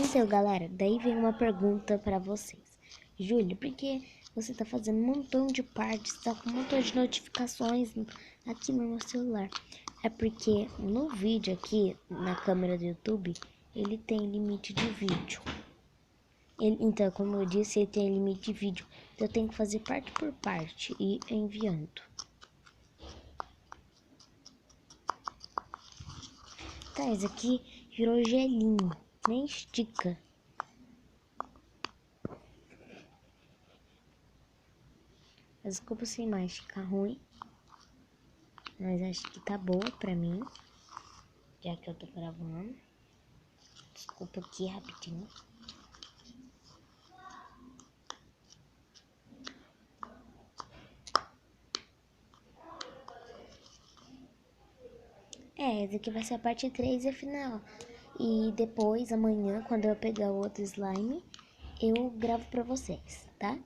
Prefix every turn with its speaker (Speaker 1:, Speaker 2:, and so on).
Speaker 1: Então, galera, daí vem uma pergunta pra vocês. Júlia, por que você tá fazendo um montão de partes, tá com um montão de notificações aqui no meu celular? É porque no vídeo aqui, na câmera do YouTube, ele tem limite de vídeo. Então, como eu disse, ele tem limite de vídeo. Então, eu tenho que fazer parte por parte e ir enviando. Tá, esse aqui virou gelinho, nem estica. Desculpa se a imagem ficar ruim, mas acho que tá boa pra mim, já que eu tô gravando. Desculpa aqui rapidinho. Essa aqui vai ser a parte 3 e a final. E depois, amanhã, quando eu pegar o outro slime, eu gravo pra vocês, tá?